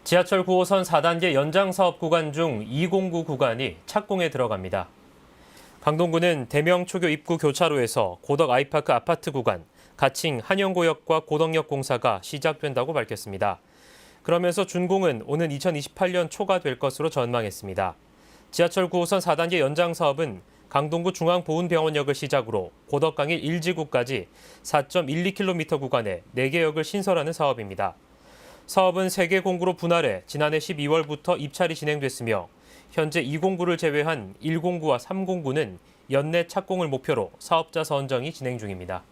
지하철 9호선 4단계 연장 사업 구간 중 209 구간이 착공에 들어갑니다. 강동구는 대명초교 입구 교차로에서 고덕 아이파크 아파트 구간, 가칭 한영구역과 고덕역 공사가 시작된다고 밝혔습니다. 그러면서 준공은 오는 2028년 초가 될 것으로 전망했습니다. 지하철 9호선 4단계 연장 사업은 강동구 중앙보훈병원역을 시작으로 고덕강일 1지구까지 4.12km 구간에 4개 역을 신설하는 사업입니다. 사업은 3개 공구로 분할해 지난해 12월부터 입찰이 진행됐으며 현재 2공구를 제외한 1공구와 3공구는 연내 착공을 목표로 사업자 선정이 진행 중입니다.